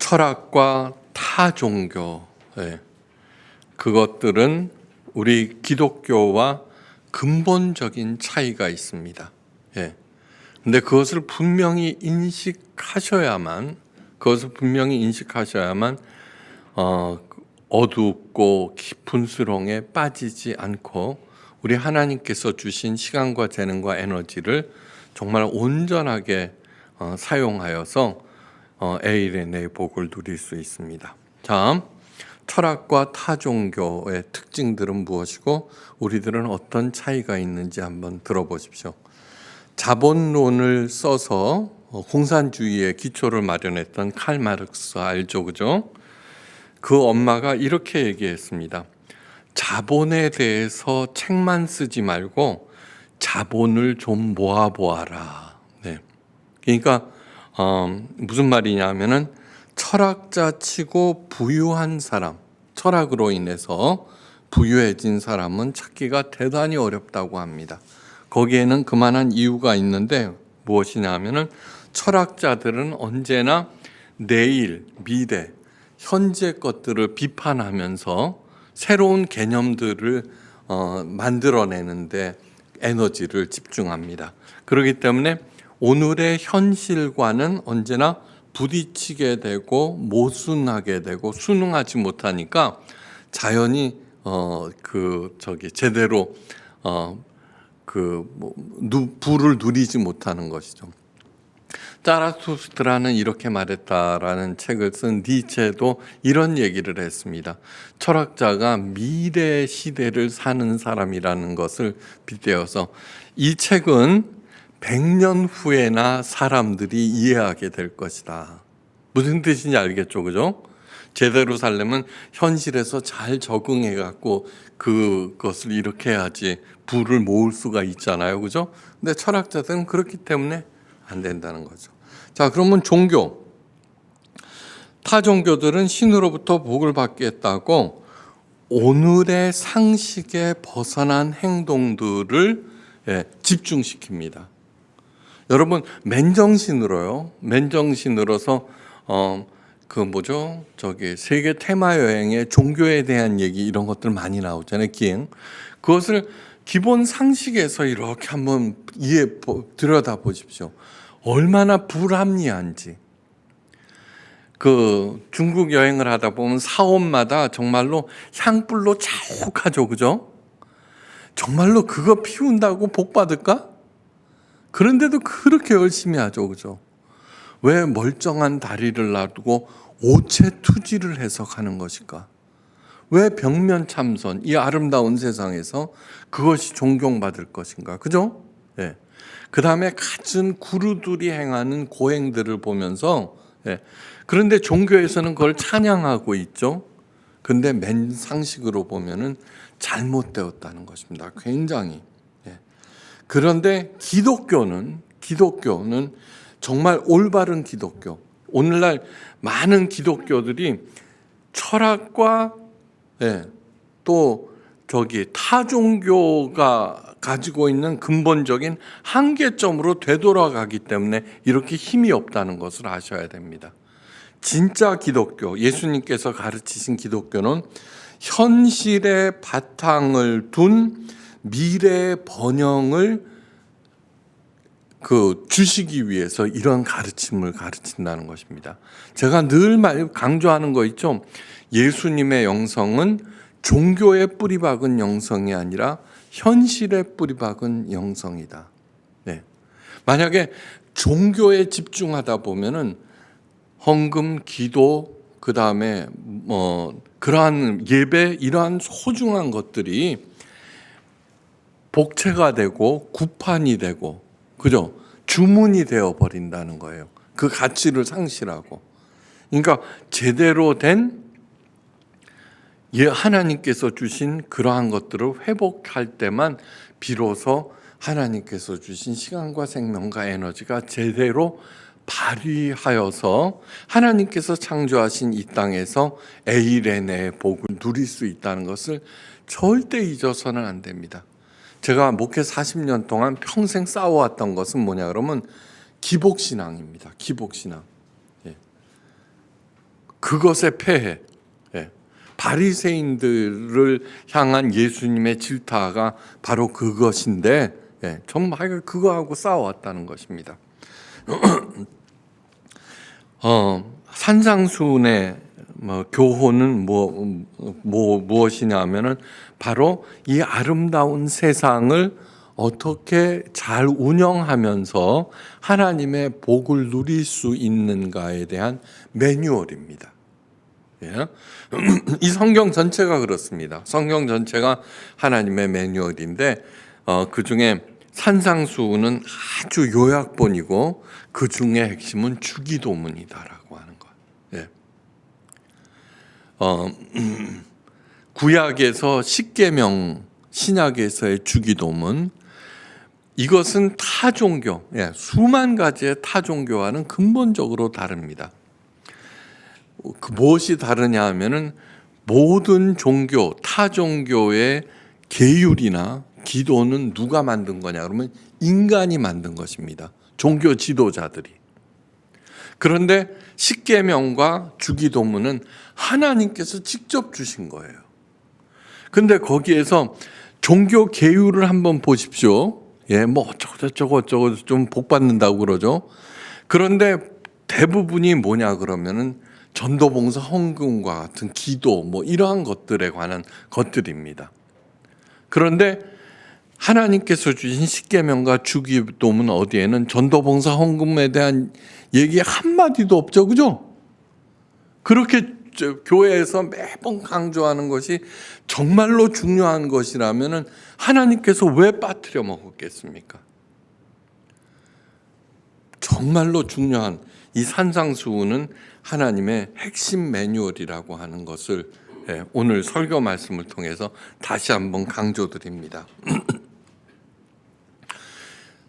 철학과 타 종교, 그것들은 우리 기독교와 근본적인 차이가 있습니다. 근데 그것을 분명히 인식하셔야만 어둡고 깊은 수렁에 빠지지 않고 우리 하나님께서 주신 시간과 재능과 에너지를 정말 온전하게 사용하여서 에일의 복을 누릴 수 있습니다. 자, 철학과 타종교의 특징들은 무엇이고 우리들은 어떤 차이가 있는지 한번 들어보십시오. 자본론을 써서 공산주의의 기초를 마련했던 칼 마르크스 알죠, 그죠? 그 엄마가 이렇게 얘기했습니다. 자본에 대해서 책만 쓰지 말고 자본을 좀 모아보아라. 그러니까 무슨 말이냐면은 철학자 치고 부유한 사람, 철학으로 인해서 부유해진 사람은 찾기가 대단히 어렵다고 합니다. 거기에는 그만한 이유가 있는데 무엇이냐면은 철학자들은 언제나 내일, 미래, 현재 것들을 비판하면서 새로운 개념들을 만들어내는데 에너지를 집중합니다. 그렇기 때문에 오늘의 현실과는 언제나 부딪히게 되고 모순하게 되고 순응하지 못하니까 자연히 제대로 부를 누리지 못하는 것이죠. 자라투스트라는 이렇게 말했다라는 책을 쓴 니체도 이런 얘기를 했습니다. 철학자가 미래 시대를 사는 사람이라는 것을 빗대어서 이 책은 100년 후에나 사람들이 이해하게 될 것이다. 무슨 뜻인지 알겠죠, 그죠? 제대로 살려면 현실에서 잘 적응해 갖고 그것을 이렇게 해야지 부를 모을 수가 있잖아요, 그죠? 근데 철학자들은 그렇기 때문에 안 된다는 거죠. 자, 그러면 종교. 타 종교들은 신으로부터 복을 받겠다고 오늘의 상식에 벗어난 행동들을 집중시킵니다. 여러분, 맨정신으로서 세계 테마 여행에 종교에 대한 얘기 이런 것들 많이 나오잖아요. 기행. 그것을 기본 상식에서 이렇게 한번 들여다 보십시오. 얼마나 불합리한지. 중국 여행을 하다 보면 사원마다 정말로 향불로 자욱하죠, 그죠? 정말로 그거 피운다고 복 받을까? 그런데도 그렇게 열심히 하죠, 그죠? 왜 멀쩡한 다리를 놔두고 오체 투지를 해석하는 것일까? 왜 벽면 참선, 이 아름다운 세상에서 그것이 존경받을 것인가? 그죠? 그 다음에 갖은 구루들이 행하는 고행들을 보면서, 그런데 종교에서는 그걸 찬양하고 있죠. 근데 맨 상식으로 보면은 잘못되었다는 것입니다. 굉장히. 그런데 기독교는 정말 올바른 기독교. 오늘날 많은 기독교들이 철학과 타 종교가 가지고 있는 근본적인 한계점으로 되돌아가기 때문에 이렇게 힘이 없다는 것을 아셔야 됩니다. 진짜 기독교, 예수님께서 가르치신 기독교는 현실의 바탕을 둔 미래의 번영을 주시기 위해서 이런 가르침을 가르친다는 것입니다. 제가 늘 강조하는 거 있죠. 예수님의 영성은 종교에 뿌리박은 영성이 아니라 현실에 뿌리박은 영성이다. 만약에 종교에 집중하다 보면은 헌금, 기도, 그 다음에 그러한 예배, 이러한 소중한 것들이 복채가 되고 구판이 되고, 그죠? 주문이 되어 버린다는 거예요. 그 가치를 상실하고. 그러니까 제대로 된 하나님께서 주신 그러한 것들을 회복할 때만 비로소 하나님께서 주신 시간과 생명과 에너지가 제대로 발휘하여서 하나님께서 창조하신 이 땅에서 에일의 복을 누릴 수 있다는 것을 절대 잊어서는 안 됩니다. 제가 목회 40년 동안 평생 싸워왔던 것은 뭐냐 그러면 기복신앙입니다. 기복신앙. 그것의 폐해, 예. 바리새인들을 향한 예수님의 질타가 바로 그것인데, 예. 정말 그거하고 싸워왔다는 것입니다. 산상수훈의 교훈은 무엇이냐면은 바로 이 아름다운 세상을 어떻게 잘 운영하면서 하나님의 복을 누릴 수 있는가에 대한 매뉴얼입니다. 예? 이 성경 전체가 그렇습니다. 성경 전체가 하나님의 매뉴얼인데 그 중에 산상수훈은 아주 요약본이고 그 중에 핵심은 주기도문이다라고 하는 것. 예. 구약에서 십계명, 신약에서의 주기도문, 이것은 타 종교, 수만 가지의 타 종교와는 근본적으로 다릅니다. 무엇이 다르냐 하면은 모든 종교, 타 종교의 계율이나 기도는 누가 만든 거냐 그러면 인간이 만든 것입니다. 종교 지도자들이. 그런데 십계명과 주기도문은 하나님께서 직접 주신 거예요. 근데 거기에서 종교 계율을 한번 보십시오. 어쩌고 좀 복 받는다고 그러죠. 그런데 대부분이 뭐냐 그러면은 전도봉사 헌금과 같은 기도 이러한 것들에 관한 것들입니다. 그런데 하나님께서 주신 십계명과 주기도문 어디에는 전도봉사 헌금에 대한 얘기 한마디도 없죠. 그죠? 그렇게 교회에서 매번 강조하는 것이 정말로 중요한 것이라면 하나님께서 왜 빠뜨려 먹었겠습니까? 정말로 중요한 이 산상수훈은 하나님의 핵심 매뉴얼이라고 하는 것을 오늘 설교 말씀을 통해서 다시 한번 강조드립니다.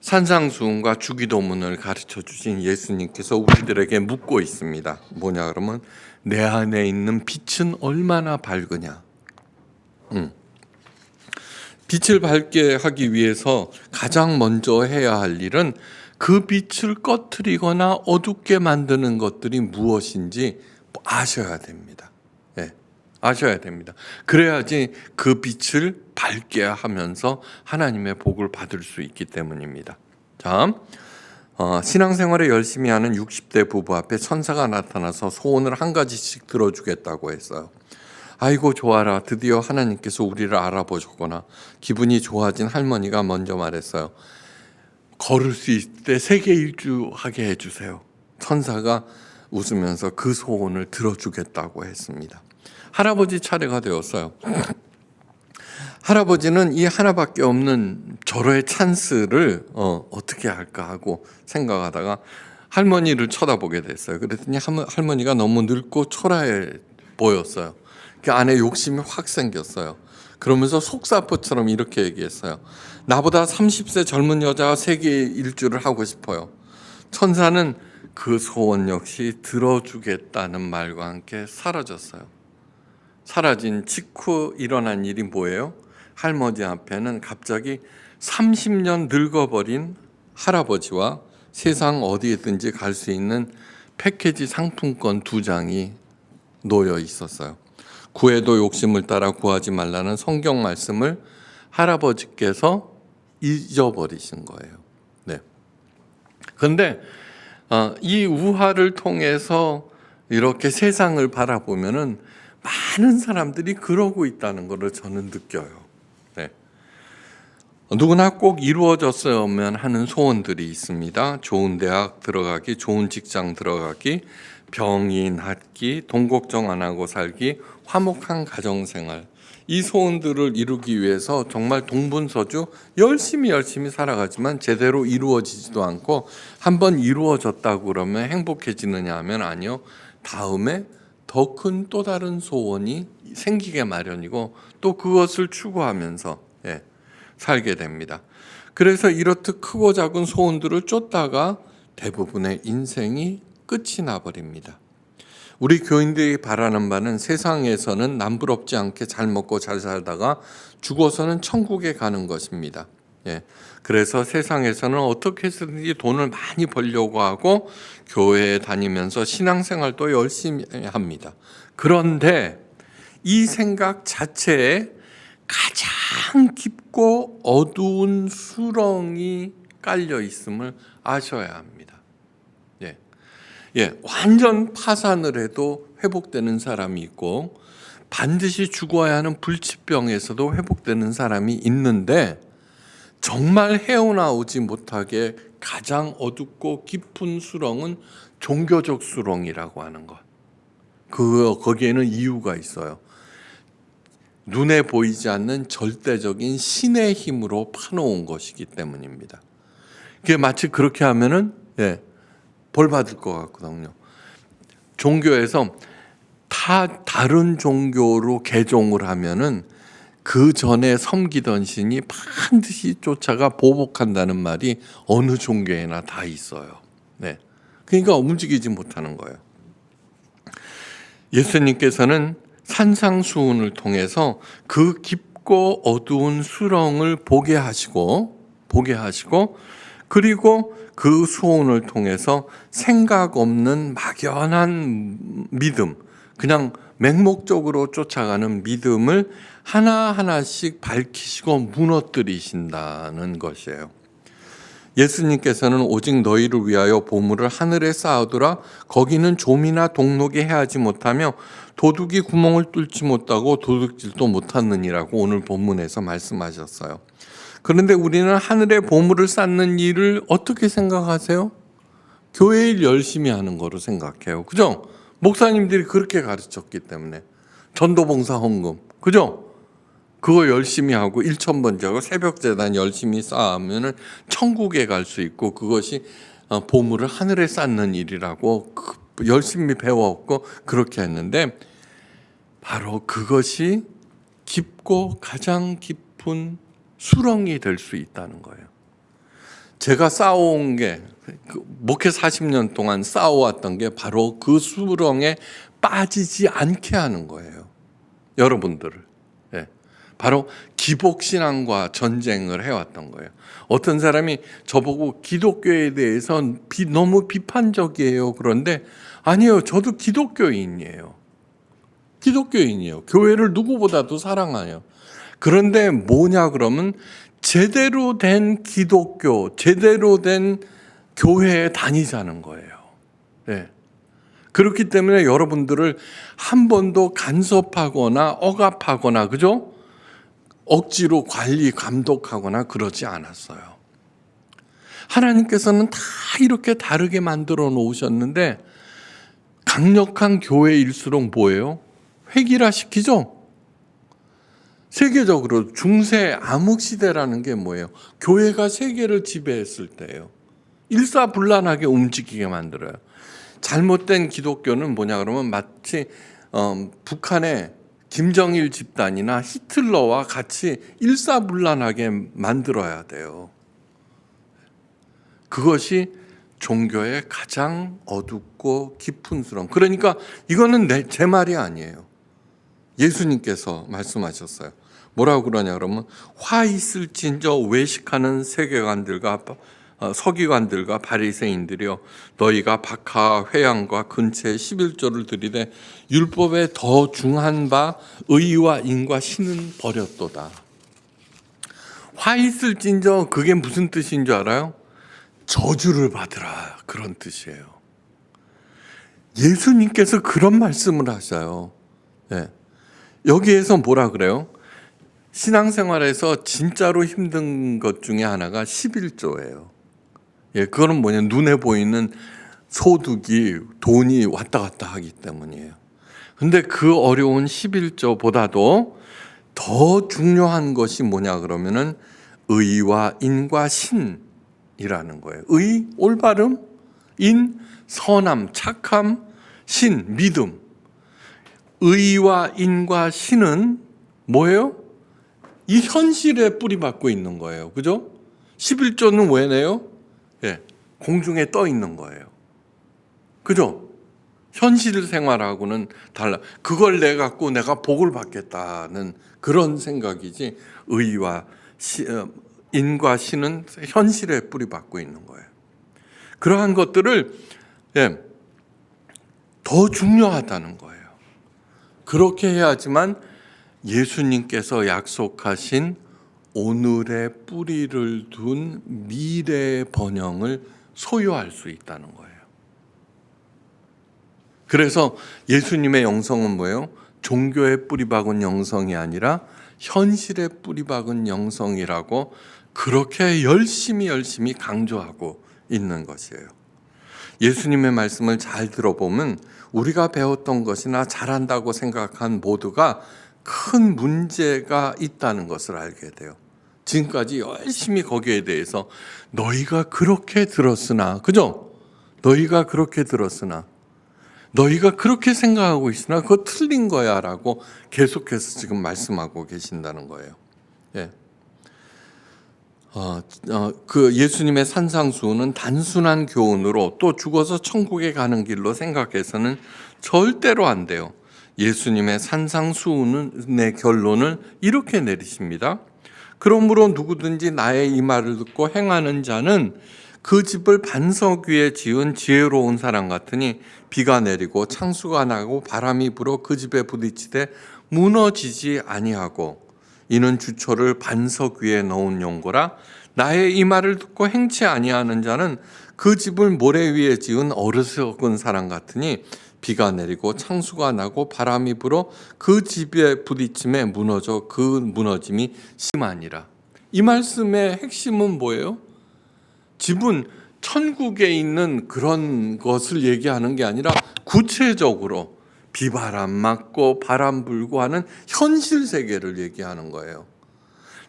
산상수훈과 주기도문을 가르쳐 주신 예수님께서 우리들에게 묻고 있습니다. 뭐냐 그러면 내 안에 있는 빛은 얼마나 밝으냐. 빛을 밝게 하기 위해서 가장 먼저 해야 할 일은 그 빛을 꺼트리거나 어둡게 만드는 것들이 무엇인지 아셔야 됩니다. 아셔야 됩니다. 그래야지 그 빛을 밝게 하면서 하나님의 복을 받을 수 있기 때문입니다. 자, 신앙생활에 열심히 하는 60대 부부 앞에 천사가 나타나서 소원을 한 가지씩 들어주겠다고 했어요. 아이고 좋아라, 드디어 하나님께서 우리를 알아보셨구나. 기분이 좋아진 할머니가 먼저 말했어요. 걸을 수 있을 때 세계 일주하게 해주세요. 천사가 웃으면서 그 소원을 들어주겠다고 했습니다. 할아버지 차례가 되었어요. 할아버지는 이 하나밖에 없는 절호의 찬스를 어떻게 할까 하고 생각하다가 할머니를 쳐다보게 됐어요. 그랬더니 할머니가 너무 늙고 초라해 보였어요. 그 안에 욕심이 확 생겼어요. 그러면서 속사포처럼 이렇게 얘기했어요. 나보다 30세 젊은 여자가 세계 일주를 하고 싶어요. 천사는 그 소원 역시 들어주겠다는 말과 함께 사라졌어요. 사라진 직후 일어난 일이 뭐예요? 할머니 앞에는 갑자기 30년 늙어버린 할아버지와 세상 어디에든지 갈 수 있는 패키지 상품권 2장이 놓여 있었어요. 구해도 욕심을 따라 구하지 말라는 성경 말씀을 할아버지께서 잊어버리신 거예요. 그런데 이 우화를 통해서 이렇게 세상을 바라보면은 많은 사람들이 그러고 있다는 것을 저는 느껴요. 누구나 꼭 이루어졌으면 하는 소원들이 있습니다. 좋은 대학 들어가기, 좋은 직장 들어가기, 병이 낫기, 돈 걱정 안 하고 살기, 화목한 가정생활. 이 소원들을 이루기 위해서 정말 동분서주 열심히 살아가지만 제대로 이루어지지도 않고 한번 이루어졌다고 그러면 행복해지느냐 하면 아니요. 다음에 더 큰 또 다른 소원이 생기게 마련이고 또 그것을 추구하면서 살게 됩니다. 그래서 이렇듯 크고 작은 소원들을 쫓다가 대부분의 인생이 끝이 나버립니다. 우리 교인들이 바라는 바는 세상에서는 남부럽지 않게 잘 먹고 잘 살다가 죽어서는 천국에 가는 것입니다. 예. 그래서 세상에서는 어떻게 해서든지 돈을 많이 벌려고 하고 교회에 다니면서 신앙생활도 열심히 합니다. 그런데 이 생각 자체에 가장 깊고 어두운 수렁이 깔려 있음을 아셔야 합니다. 예. 예, 완전 파산을 해도 회복되는 사람이 있고 반드시 죽어야 하는 불치병에서도 회복되는 사람이 있는데 정말 헤어나오지 못하게 가장 어둡고 깊은 수렁은 종교적 수렁이라고 하는 것. 거기에는 이유가 있어요. 눈에 보이지 않는 절대적인 신의 힘으로 파놓은 것이기 때문입니다. 그게 마치 그렇게 하면은 벌 받을 것 같거든요. 종교에서 다른 종교로 개종을 하면은 그 전에 섬기던 신이 반드시 쫓아가 보복한다는 말이 어느 종교에나 다 있어요. 네. 그러니까 움직이지 못하는 거예요. 예수님께서는 산상수훈을 통해서 그 깊고 어두운 수렁을 보게 하시고 그리고 그 수훈을 통해서 생각 없는 막연한 믿음, 그냥 맹목적으로 쫓아가는 믿음을 하나하나씩 밝히시고 무너뜨리신다는 것이에요. 예수님께서는 오직 너희를 위하여 보물을 하늘에 쌓아두라. 거기는 좀이나 동록이 해하지 못하며 도둑이 구멍을 뚫지 못하고 도둑질도 못하느니라고 오늘 본문에서 말씀하셨어요. 그런데 우리는 하늘에 보물을 쌓는 일을 어떻게 생각하세요? 교회 일 열심히 하는 거로 생각해요. 그죠? 목사님들이 그렇게 가르쳤기 때문에. 전도봉사 헌금. 그죠? 그거 열심히 하고 일천번제하고 새벽재단 열심히 쌓으면 천국에 갈 수 있고 그것이 보물을 하늘에 쌓는 일이라고 열심히 배웠고 그렇게 했는데 바로 그것이 깊고 가장 깊은 수렁이 될 수 있다는 거예요. 제가 쌓아온 게 목회 40년 동안 쌓아왔던 게 바로 그 수렁에 빠지지 않게 하는 거예요. 여러분들을. 바로 기복신앙과 전쟁을 해왔던 거예요. 어떤 사람이 저보고 기독교에 대해서 너무 비판적이에요. 그런데 아니에요. 저도 기독교인이에요. 교회를 누구보다도 사랑해요. 그런데 뭐냐 그러면 제대로 된 기독교, 제대로 된 교회에 다니자는 거예요. 네. 그렇기 때문에 여러분들을 한 번도 간섭하거나 억압하거나 그죠? 억지로 관리, 감독하거나 그러지 않았어요. 하나님께서는 다 이렇게 다르게 만들어 놓으셨는데 강력한 교회일수록 뭐예요? 획일화시키죠? 세계적으로 중세 암흑시대라는 게 뭐예요? 교회가 세계를 지배했을 때예요. 일사불란하게 움직이게 만들어요. 잘못된 기독교는 뭐냐 그러면 마치 북한의 김정일 집단이나 히틀러와 같이 일사불란하게 만들어야 돼요. 그것이 종교의 가장 어둡고 깊은 수렁. 그러니까 이거는 제 말이 아니에요. 예수님께서 말씀하셨어요. 뭐라고 그러냐 그러면 화 있을진저 외식하는 세계관들과 서기관들과 바리새인들이여 너희가 박하 회양과 근처에 11조를 드리되 율법에 더 중한 바 의와 인과 신은 버렸도다. 화 있을진저 그게 무슨 뜻인 줄 알아요? 저주를 받으라 그런 뜻이에요. 예수님께서 그런 말씀을 하셔요. 네. 여기에서 뭐라 그래요? 신앙생활에서 진짜로 힘든 것 중에 하나가 11조예요. 그거는 뭐냐 눈에 보이는 소득이 돈이 왔다 갔다 하기 때문이에요. 근데 그 어려운 11조보다도 더 중요한 것이 뭐냐 그러면은 의와 인과 신이라는 거예요. 의, 올바름, 인, 선함, 착함, 신, 믿음. 의와 인과 신은 뭐예요? 이 현실에 뿌리박고 있는 거예요. 그죠? 11조는 왜 내요? 공중에 떠 있는 거예요. 그죠? 현실 생활하고는 달라. 그걸 내 갖고 내가 복을 받겠다는 그런 생각이지 의와 인과 신은 현실에 뿌리박고 있는 거예요. 그러한 것들을 더 중요하다는 거예요. 그렇게 해야지만 예수님께서 약속하신 오늘의 뿌리를 둔 미래의 번영을 소유할 수 있다는 거예요. 그래서 예수님의 영성은 뭐예요? 종교에 뿌리박은 영성이 아니라 현실에 뿌리박은 영성이라고 그렇게 열심히 강조하고 있는 것이에요. 예수님의 말씀을 잘 들어보면 우리가 배웠던 것이나 잘한다고 생각한 모두가 큰 문제가 있다는 것을 알게 돼요. 지금까지 열심히 거기에 대해서 너희가 그렇게 들었으나, 그죠? 너희가 그렇게 들었으나, 너희가 그렇게 생각하고 있으나 그거 틀린 거야 라고 계속해서 지금 말씀하고 계신다는 거예요. 예. 그 예수님의 산상수훈은 단순한 교훈으로 또 죽어서 천국에 가는 길로 생각해서는 절대로 안 돼요. 예수님의 산상수훈의 결론을 이렇게 내리십니다. 그러므로 누구든지 나의 이 말을 듣고 행하는 자는 그 집을 반석 위에 지은 지혜로운 사람 같으니 비가 내리고 창수가 나고 바람이 불어 그 집에 부딪히되 무너지지 아니하고 이는 주초를 반석 위에 넣은 용고라. 나의 이 말을 듣고 행치 아니하는 자는 그 집을 모래 위에 지은 어리석은 사람 같으니 비가 내리고 창수가 나고 바람이 불어 그 집에 부딪힘에 무너져 그 무너짐이 심하니라. 이 말씀의 핵심은 뭐예요? 집은 천국에 있는 그런 것을 얘기하는 게 아니라 구체적으로 비바람 맞고 바람 불고 하는 현실 세계를 얘기하는 거예요.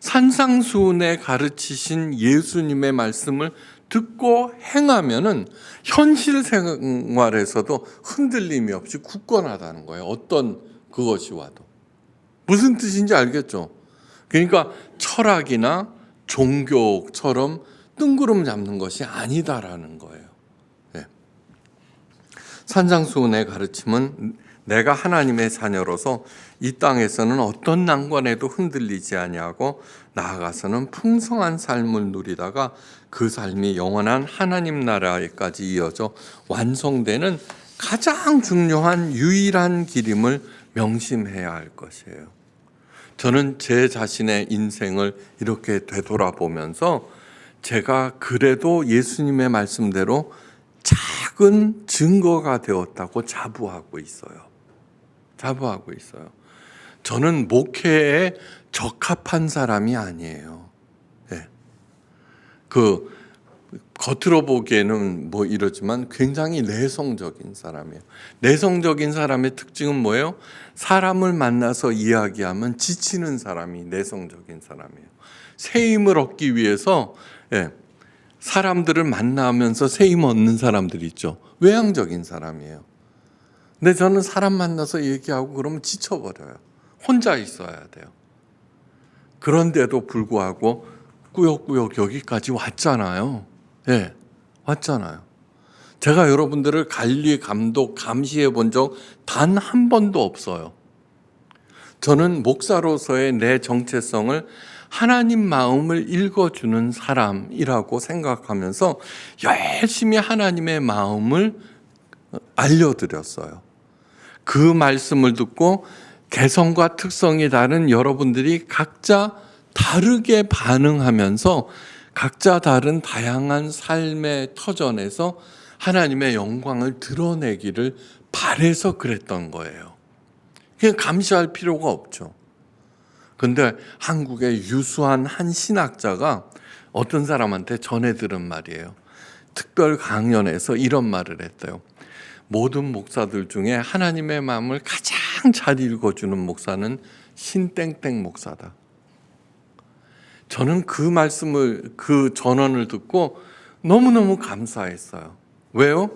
산상수훈에 가르치신 예수님의 말씀을 듣고 행하면은 현실 생활에서도 흔들림이 없이 굳건하다는 거예요. 어떤 그것이 와도. 무슨 뜻인지 알겠죠? 그러니까 철학이나 종교처럼 뜬구름 잡는 것이 아니다라는 거예요. 네. 산상수훈의 가르침은 내가 하나님의 자녀로서 이 땅에서는 어떤 난관에도 흔들리지 아니하고 나아가서는 풍성한 삶을 누리다가 그 삶이 영원한 하나님 나라에까지 이어져 완성되는 가장 중요한 유일한 길임을 명심해야 할 것이에요. 저는 제 자신의 인생을 이렇게 되돌아보면서 제가 그래도 예수님의 말씀대로 작은 증거가 되었다고 자부하고 있어요. 저는 목회에 적합한 사람이 아니에요. 네. 겉으로 보기에는 뭐 이러지만 굉장히 내성적인 사람이에요. 내성적인 사람의 특징은 뭐예요? 사람을 만나서 이야기하면 지치는 사람이 내성적인 사람이에요. 새 힘을 얻기 위해서 사람들을 만나면서 새 힘 얻는 사람들이 있죠. 외향적인 사람이에요. 근데 저는 사람 만나서 얘기하고 그러면 지쳐버려요. 혼자 있어야 돼요. 그런데도 불구하고 꾸역꾸역 여기까지 왔잖아요. 네, 왔잖아요. 제가 여러분들을 관리, 감독, 감시해 본 적 단 한 번도 없어요. 저는 목사로서의 내 정체성을 하나님 마음을 읽어주는 사람이라고 생각하면서 열심히 하나님의 마음을 알려드렸어요. 그 말씀을 듣고 개성과 특성이 다른 여러분들이 각자 다르게 반응하면서 각자 다른 다양한 삶의 터전에서 하나님의 영광을 드러내기를 바래서 그랬던 거예요. 그냥 감시할 필요가 없죠. 근데 한국의 유수한 한 신학자가 어떤 사람한테 전해 들은 말이에요. 특별 강연에서 이런 말을 했대요. 모든 목사들 중에 하나님의 마음을 가장 잘 읽어주는 목사는 신땡땡 목사다. 저는 그 말씀을, 그 전언을 듣고 너무너무 감사했어요. 왜요?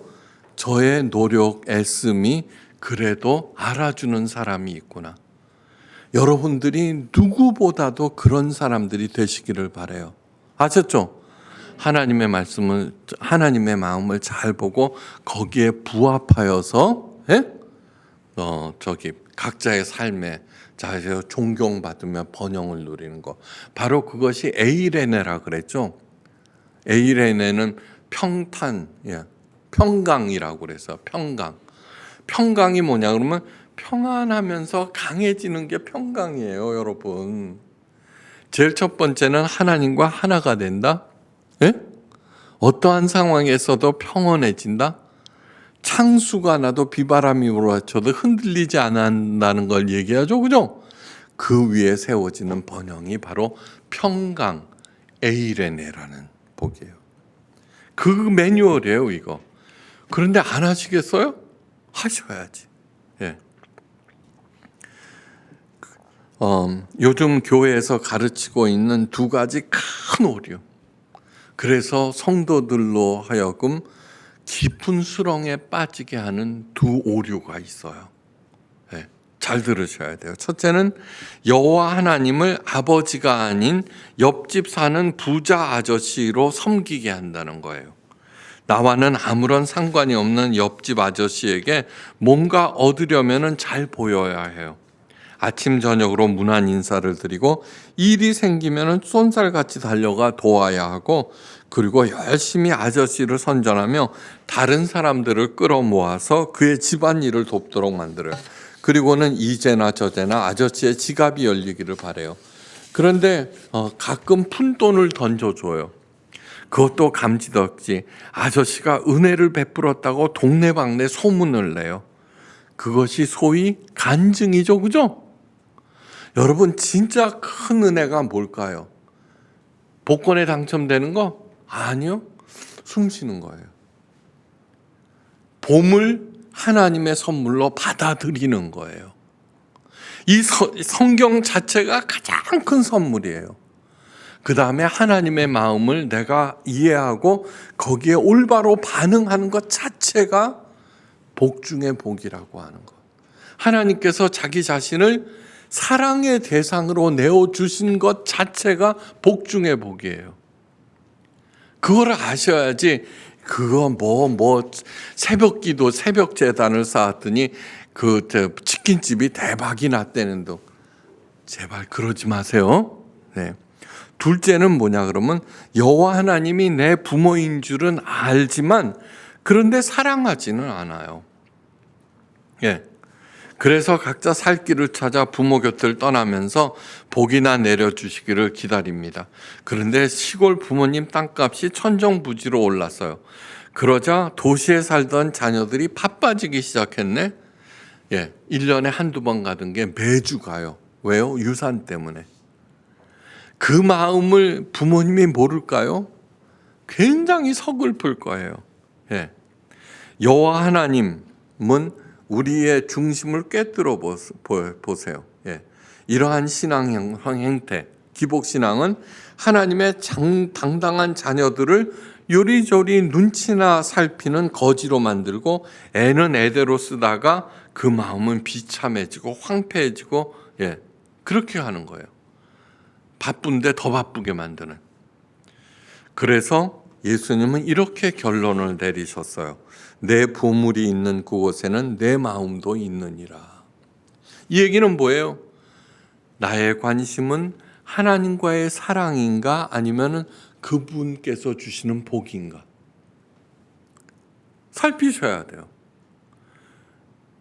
저의 노력, 애씀이 그래도 알아주는 사람이 있구나. 여러분들이 누구보다도 그런 사람들이 되시기를 바라요. 아셨죠? 하나님의 말씀을, 하나님의 마음을 잘 보고 거기에 부합하여서 각자의 삶에 자에서 존경받으며 번영을 누리는 것. 바로 그것이 에이레네라 그랬죠. 에이레네는 평탄, 평강이라고 그래서 평강. 평강이 뭐냐 그러면 평안하면서 강해지는 게 평강이에요, 여러분. 제일 첫 번째는 하나님과 하나가 된다. 예? 어떠한 상황에서도 평온해진다. 창수가 나도 비바람이 몰아쳐도 흔들리지 않는다는 걸 얘기하죠, 그죠? 그 위에 세워지는 번영이 바로 평강, 에이레네라는 복이에요. 그 매뉴얼이에요, 이거. 그런데 안 하시겠어요? 하셔야지. 예. 요즘 교회에서 가르치고 있는 두 가지 큰 오류. 그래서 성도들로 하여금 깊은 수렁에 빠지게 하는 두 오류가 있어요. 네, 잘 들으셔야 돼요. 첫째는 여호와 하나님을 아버지가 아닌 옆집 사는 부자 아저씨로 섬기게 한다는 거예요. 나와는 아무런 상관이 없는 옆집 아저씨에게 뭔가 얻으려면 잘 보여야 해요. 아침 저녁으로 문안 인사를 드리고 일이 생기면 쏜살같이 달려가 도와야 하고, 그리고 열심히 아저씨를 선전하며 다른 사람들을 끌어모아서 그의 집안일을 돕도록 만들어요. 그리고는 이제나 저제나 아저씨의 지갑이 열리기를 바래요. 그런데 가끔 푼돈을 던져줘요. 그것도 감지덕지 아저씨가 은혜를 베풀었다고 동네방네 소문을 내요. 그것이 소위 간증이죠, 그죠? 여러분, 진짜 큰 은혜가 뭘까요? 복권에 당첨되는 거? 아니요. 숨 쉬는 거예요. 봄을 하나님의 선물로 받아들이는 거예요. 이 성경 자체가 가장 큰 선물이에요. 그 다음에 하나님의 마음을 내가 이해하고 거기에 올바로 반응하는 것 자체가 복 중의 복이라고 하는 것. 하나님께서 자기 자신을 사랑의 대상으로 내어주신 것 자체가 복 중의 복이에요. 그걸 아셔야지. 그거 새벽 기도, 새벽 재단을 쌓았더니 그 치킨집이 대박이 났다는 둥. 제발 그러지 마세요. 네. 둘째는 뭐냐 그러면 여호와 하나님이 내 부모인 줄은 알지만 그런데 사랑하지는 않아요. 예. 그래서 각자 살 길을 찾아 부모 곁을 떠나면서 복이나 내려주시기를 기다립니다. 그런데 시골 부모님 땅값이 천정부지로 올랐어요. 그러자 도시에 살던 자녀들이 바빠지기 시작했네. 예, 1년에 한두 번 가던 게 매주 가요. 왜요? 유산 때문에. 그 마음을 부모님이 모를까요? 굉장히 서글플 거예요. 예. 여호와 하나님은 우리의 중심을 꿰뚫어 보세요. 예. 이러한 신앙 행태, 기복신앙은 하나님의 당당한 자녀들을 요리조리 눈치나 살피는 거지로 만들고 애는 애대로 쓰다가 그 마음은 비참해지고 황폐해지고, 예, 그렇게 하는 거예요. 바쁜데 더 바쁘게 만드는. 그래서 예수님은 이렇게 결론을 내리셨어요. 내 보물이 있는 그곳에는 내 마음도 있느니라. 이 얘기는 뭐예요? 나의 관심은 하나님과의 사랑인가 아니면 그분께서 주시는 복인가? 살피셔야 돼요.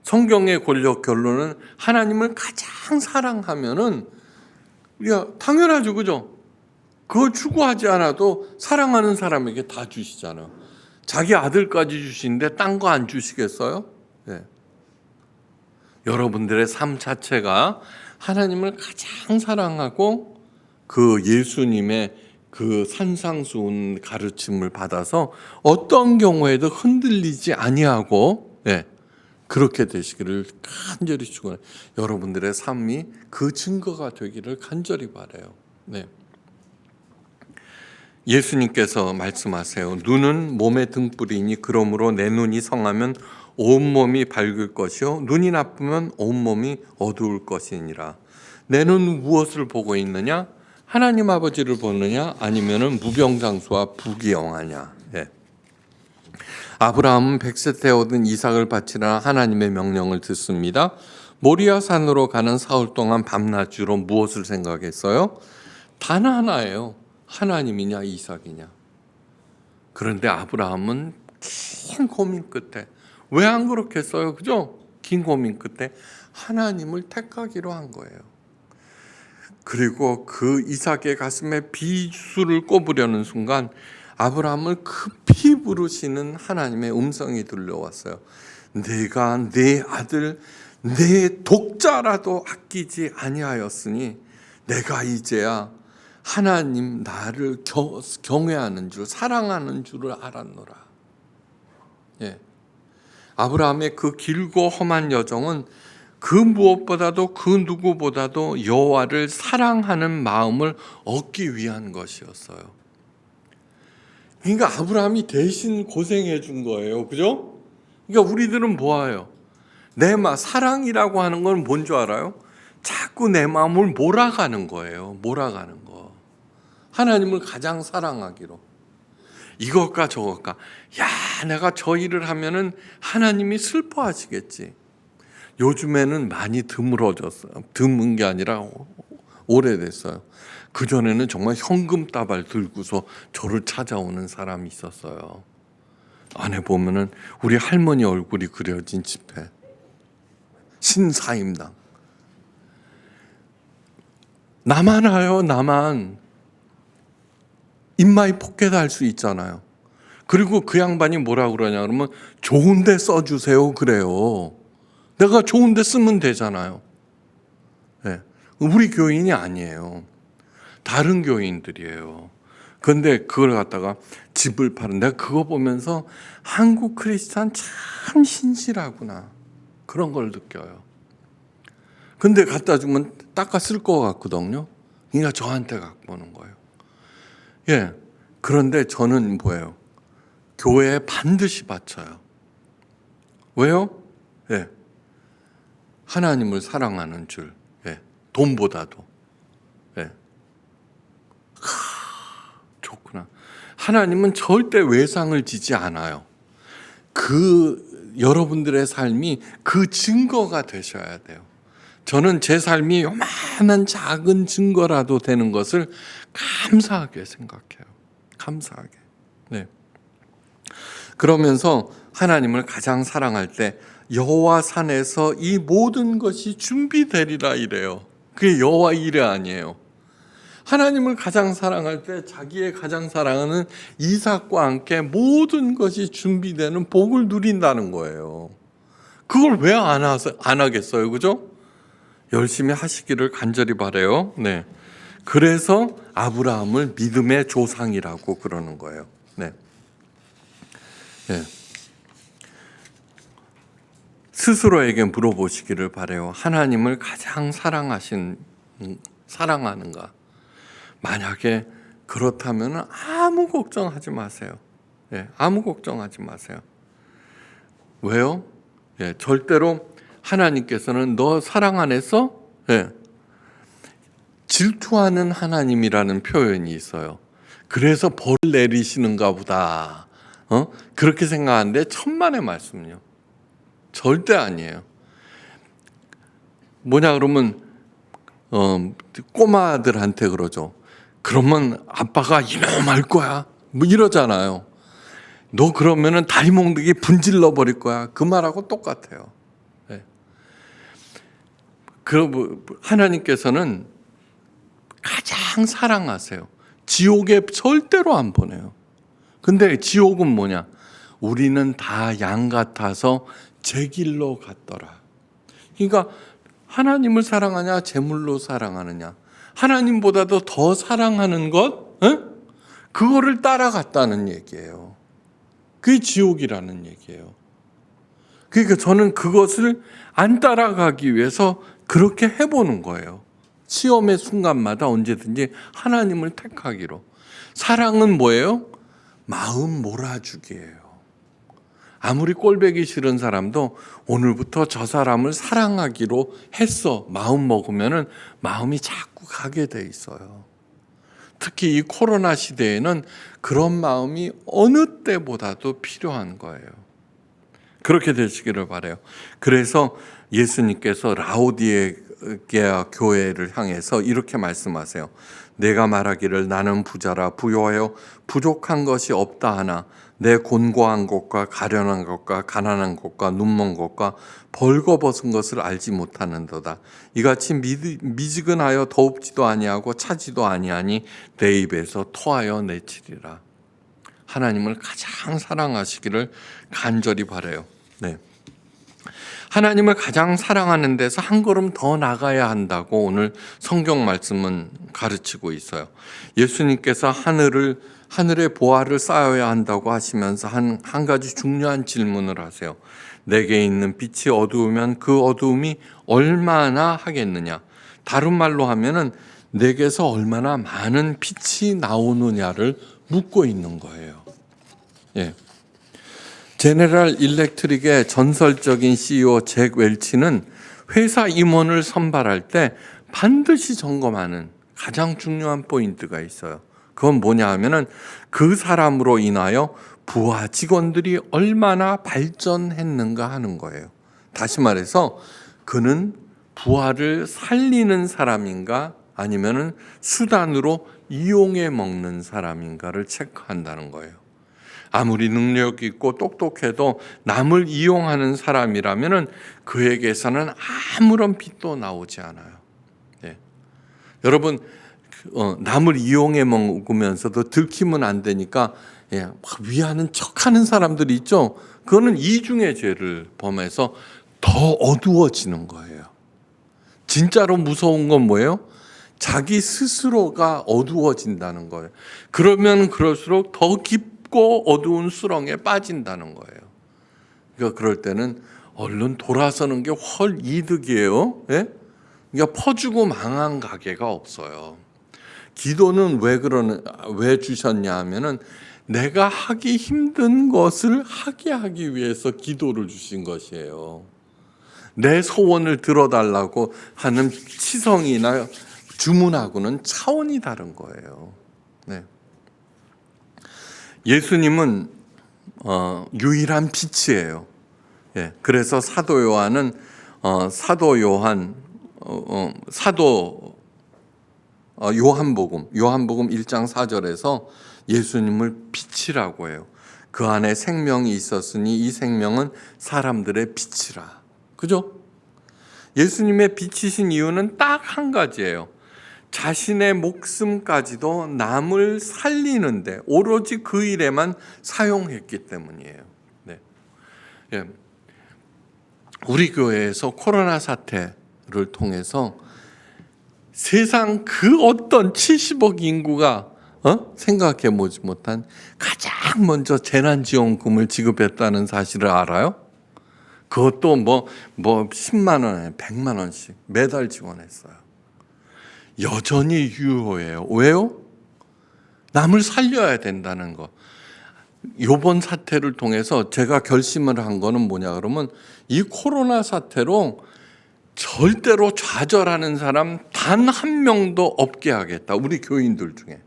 성경의 권력 결론은 하나님을 가장 사랑하면은 당연하죠, 그죠? 그거 추구하지 않아도 사랑하는 사람에게 다 주시잖아요. 자기 아들까지 주시는데 딴 거 안 주시겠어요? 네. 여러분들의 삶 자체가 하나님을 가장 사랑하고 그 예수님의 그 산상수훈 가르침을 받아서 어떤 경우에도 흔들리지 아니하고, 네, 그렇게 되시기를 간절히 축원해요. 여러분들의 삶이 그 증거가 되기를 간절히 바라요. 네. 예수님께서 말씀하세요. 눈은 몸의 등불이니 그러므로 내 눈이 성하면 온몸이 밝을 것이요 눈이 나쁘면 온몸이 어두울 것이니라. 내 눈은 무엇을 보고 있느냐? 하나님 아버지를 보느냐? 아니면은 무병장수와 부귀영하냐? 예. 아브라함은 100세 때 얻은 이삭을 바치라 하나님의 명령을 듣습니다. 모리아 산으로 가는 사흘 동안 밤낮으로 무엇을 생각했어요? 단 하나예요. 하나님이냐 이삭이냐. 그런데 아브라함은 긴 고민 끝에, 왜 안 그렇겠어요? 그죠? 긴 고민 끝에 하나님을 택하기로 한 거예요. 그리고 그 이삭의 가슴에 비수를 꼽으려는 순간 아브라함을 급히 부르시는 하나님의 음성이 들려왔어요. 내가 내 아들 내 독자라도 아끼지 아니하였으니 내가 이제야 하나님 나를 경외하는 줄, 사랑하는 줄을 알았노라. 예. 아브라함의 그 길고 험한 여정은 그 무엇보다도 그 누구보다도 여호와를 사랑하는 마음을 얻기 위한 것이었어요. 그러니까 아브라함이 대신 고생해 준 거예요. 그죠? 그러니까 우리들은 뭐예요? 사랑이라고 하는 건 뭔 줄 알아요? 자꾸 내 마음을 몰아가는 거예요. 몰아가는 거. 하나님을 가장 사랑하기로. 이것과 저것과. 야, 내가 저 일을 하면은 하나님이 슬퍼하시겠지. 요즘에는 많이 드물어졌어요. 드문 게 아니라 오래됐어요. 그전에는 정말 현금 따발 들고서 저를 찾아오는 사람이 있었어요. 안에 보면은 우리 할머니 얼굴이 그려진 집회. 신사임당. 나만 와요, 나만. 입마이 포켓할 수 있잖아요. 그리고 그 양반이 뭐라 그러냐 그러면 좋은 데 써주세요 그래요. 내가 좋은 데 쓰면 되잖아요. 네. 우리 교인이 아니에요. 다른 교인들이에요. 그런데 그걸 갖다가 집을 파는, 내가 그거 보면서 한국 크리스찬 참 신실하구나 그런 걸 느껴요. 근데 갖다 주면 닦아 쓸 것 같거든요. 그러니까 저한테 갖고 오는 거예요. 예. 그런데 저는 뭐예요? 교회에 반드시 바쳐요. 왜요? 예. 하나님을 사랑하는 줄. 예. 돈보다도. 예. 좋구나. 하나님은 절대 외상을 지지 않아요. 여러분들의 삶이 그 증거가 되셔야 돼요. 저는 제 삶이 요만한 작은 증거라도 되는 것을 감사하게 생각해요. 감사하게. 네. 그러면서 하나님을 가장 사랑할 때 여호와 산에서 이 모든 것이 준비되리라 이래요. 그게 여호와 일이 아니에요. 하나님을 가장 사랑할 때 자기의 가장 사랑하는 이삭과 함께 모든 것이 준비되는 복을 누린다는 거예요. 그걸 왜 안 하겠어요? 그죠? 열심히 하시기를 간절히 바라요. 네. 그래서 아브라함을 믿음의 조상이라고 그러는 거예요. 네. 네. 스스로에게 물어보시기를 바라요. 하나님을 가장 사랑하는가? 만약에 그렇다면 아무 걱정하지 마세요. 네. 아무 걱정하지 마세요. 왜요? 네. 절대로 하나님께서는 너 사랑 안 했어? 네. 질투하는 하나님이라는 표현이 있어요. 그래서 벌 내리시는가 보다. 그렇게 생각하는데 천만의 말씀이요. 절대 아니에요. 뭐냐 그러면 꼬마들한테 그러죠. 그러면 아빠가 이놈 할 거야. 뭐 이러잖아요. 너 그러면은 다리 몽둥이 분질러 버릴 거야. 그 말하고 똑같아요. 네. 하나님께서는 가장 사랑하세요. 지옥에 절대로 안 보내요. 근데 지옥은 뭐냐? 우리는 다 양 같아서 제 길로 갔더라. 그러니까 하나님을 사랑하냐, 재물로 사랑하느냐. 하나님보다도 더 사랑하는 것, 그거를 따라갔다는 얘기예요. 그게 지옥이라는 얘기예요. 그러니까 저는 그것을 안 따라가기 위해서 그렇게 해보는 거예요. 시험의 순간마다 언제든지 하나님을 택하기로. 사랑은 뭐예요? 마음 몰아주기예요. 아무리 꼴보기 싫은 사람도 오늘부터 저 사람을 사랑하기로 했어. 마음 먹으면은 마음이 자꾸 가게 돼 있어요. 특히 이 코로나 시대에는 그런 마음이 어느 때보다도 필요한 거예요. 그렇게 되시기를 바라요. 그래서 예수님께서 라오디게아 교회를 향해서 이렇게 말씀하세요. 내가 말하기를 나는 부자라 부요하여 부족한 것이 없다 하나 내 곤고한 것과 가련한 것과 가난한 것과 눈먼 것과 벌거벗은 것을 알지 못하는도다. 이같이 미지근하여 더웁지도 아니하고 차지도 아니하니 내 입에서 토하여 내치리라. 하나님을 가장 사랑하시기를 간절히 바라요. 네. 하나님을 가장 사랑하는 데서 한 걸음 더 나가야 한다고 오늘 성경 말씀은 가르치고 있어요. 예수님께서 하늘의 보화를 쌓아야 한다고 하시면서 한 가지 중요한 질문을 하세요. 내게 있는 빛이 어두우면 그 어두움이 얼마나 하겠느냐. 다른 말로 하면은 내게서 얼마나 많은 빛이 나오느냐를 묻고 있는 거예요. 예. 제네럴 일렉트릭의 전설적인 CEO 잭 웰치는 회사 임원을 선발할 때 반드시 점검하는 가장 중요한 포인트가 있어요. 그건 뭐냐 하면은 그 사람으로 인하여 부하 직원들이 얼마나 발전했는가 하는 거예요. 다시 말해서 그는 부하를 살리는 사람인가 아니면은 수단으로 이용해 먹는 사람인가를 체크한다는 거예요. 아무리 능력 있고 똑똑해도 남을 이용하는 사람이라면은 그에게서는 아무런 빛도 나오지 않아요. 네. 여러분 남을 이용해 먹으면서도 들키면 안 되니까 막 위하는 척하는 사람들이 있죠. 그거는 이중의 죄를 범해서 더 어두워지는 거예요. 진짜로 무서운 건 뭐예요? 자기 스스로가 어두워진다는 거예요. 그러면 그럴수록 더 깊고 어두운 수렁에 빠진다는 거예요. 그러니까 그럴 때는 얼른 돌아서는 게 훨 이득이에요. 예? 그러니까 퍼주고 망한 가게가 없어요. 기도는 왜 주셨냐 하면은 내가 하기 힘든 것을 하게 하기 위해서 기도를 주신 것이에요. 내 소원을 들어달라고 하는 치성이나 주문하고는 차원이 다른 거예요. 네. 예수님은 유일한 빛이에요. 예. 그래서 사도 요한은 요한복음 1장 4절에서 예수님을 빛이라고 해요. 그 안에 생명이 있었으니 이 생명은 사람들의 빛이라. 그죠? 예수님의 빛이신 이유는 딱 한 가지예요. 자신의 목숨까지도 남을 살리는데 오로지 그 일에만 사용했기 때문이에요. 네. 예. 우리 교회에서 코로나 사태를 통해서 세상 그 어떤 70억 인구가 생각해 보지 못한 가장 먼저 재난지원금을 지급했다는 사실을 알아요? 그것도 뭐 10만 원에 100만 원씩 매달 지원했어요. 여전히 유효해요. 왜요? 남을 살려야 된다는 거. 이번 사태를 통해서 제가 결심을 한 거는 뭐냐 그러면 이 코로나 사태로 절대로 좌절하는 사람 단 한 명도 없게 하겠다. 우리 교인들 중에.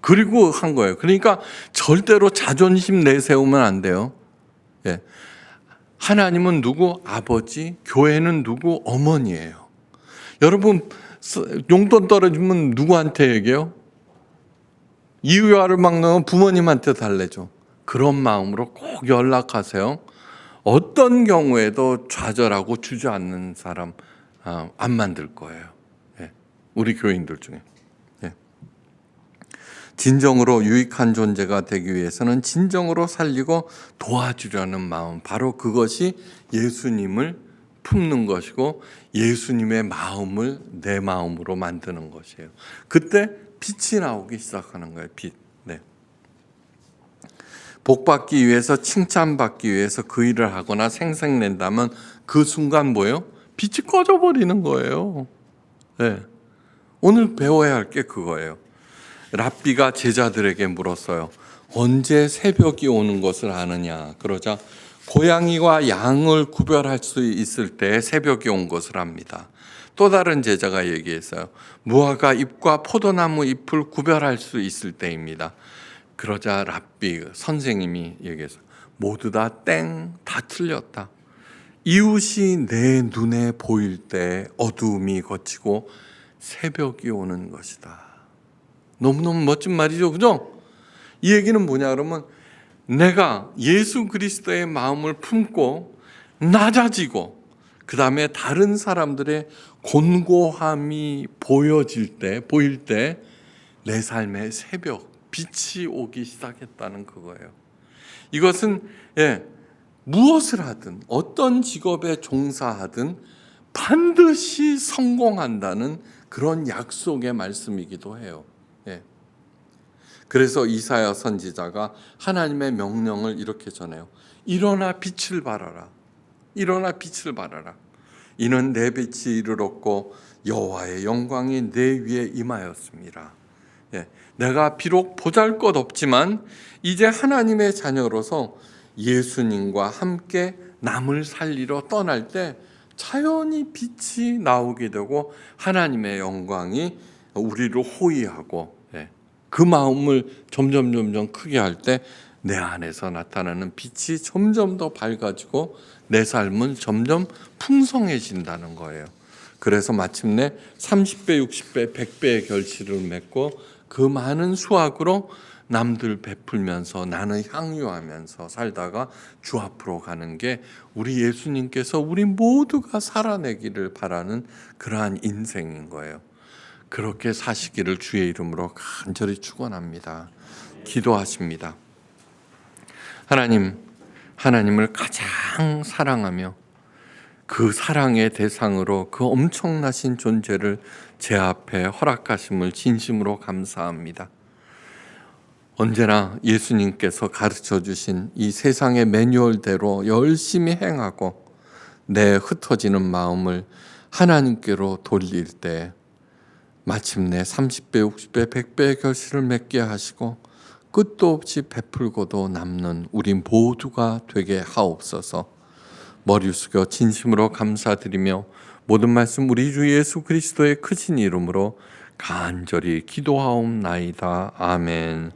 그리고 한 거예요. 그러니까 절대로 자존심 내세우면 안 돼요. 예. 하나님은 누구? 아버지, 교회는 누구? 어머니예요. 여러분 용돈 떨어지면 누구한테 얘기해요? 이유와를 막는 부모님한테 달래죠. 그런 마음으로 꼭 연락하세요. 어떤 경우에도 좌절하고 주저앉는 사람 안 만들 거예요. 예. 우리 교인들 중에. 예. 진정으로 유익한 존재가 되기 위해서는 진정으로 살리고 도와주려는 마음, 바로 그것이 예수님을 품는 것이고 예수님의 마음을 내 마음으로 만드는 것이에요. 그때 빛이 나오기 시작하는 거예요. 빛. 네. 복받기 위해서 칭찬받기 위해서 그 일을 하거나 생색낸다면 그 순간 뭐예요? 빛이 꺼져버리는 거예요. 네. 오늘 배워야 할 게 그거예요. 랍비가 제자들에게 물었어요. 언제 새벽이 오는 것을 아느냐? 그러자 고양이와 양을 구별할 수 있을 때 새벽이 온 것을 압니다. 또 다른 제자가 얘기했어요. 무화과 잎과 포도나무 잎을 구별할 수 있을 때입니다. 그러자 랍비 선생님이 얘기했어요. 모두 다 틀렸다. 이웃이 내 눈에 보일 때 어두움이 걷히고 새벽이 오는 것이다. 너무너무 멋진 말이죠, 그죠? 이 얘기는 뭐냐 그러면 내가 예수 그리스도의 마음을 품고 낮아지고 그 다음에 다른 사람들의 곤고함이 보일 때 내 삶의 새벽, 빛이 오기 시작했다는 그거예요. 이것은 무엇을 하든 어떤 직업에 종사하든 반드시 성공한다는 그런 약속의 말씀이기도 해요. 그래서 이사야 선지자가 하나님의 명령을 이렇게 전해요. 일어나 빛을 발하라. 일어나 빛을 발하라. 이는 내 빛이 이르렀고 여호와의 영광이 내 위에 임하였습니다. 내가 비록 보잘것없지만 이제 하나님의 자녀로서 예수님과 함께 남을 살리러 떠날 때 자연히 빛이 나오게 되고 하나님의 영광이 우리를 호위하고 그 마음을 점점 크게 할 때 내 안에서 나타나는 빛이 점점 더 밝아지고 내 삶은 점점 풍성해진다는 거예요. 그래서 마침내 30배, 60배, 100배의 결실을 맺고 그 많은 수확으로 남들 베풀면서 나는 향유하면서 살다가 주 앞으로 가는 게 우리 예수님께서 우리 모두가 살아내기를 바라는 그러한 인생인 거예요. 그렇게 사시기를 주의 이름으로 간절히 축원합니다. 기도하십니다. 하나님을 가장 사랑하며 그 사랑의 대상으로 그 엄청나신 존재를 제 앞에 허락하심을 진심으로 감사합니다. 언제나 예수님께서 가르쳐 주신 이 세상의 매뉴얼대로 열심히 행하고 내 흩어지는 마음을 하나님께로 돌릴 때 마침내 30배, 60배, 100배의 결실을 맺게 하시고 끝도 없이 베풀고도 남는 우리 모두가 되게 하옵소서. 머리 숙여 진심으로 감사드리며 모든 말씀 우리 주 예수 그리스도의 크신 이름으로 간절히 기도하옵나이다. 아멘.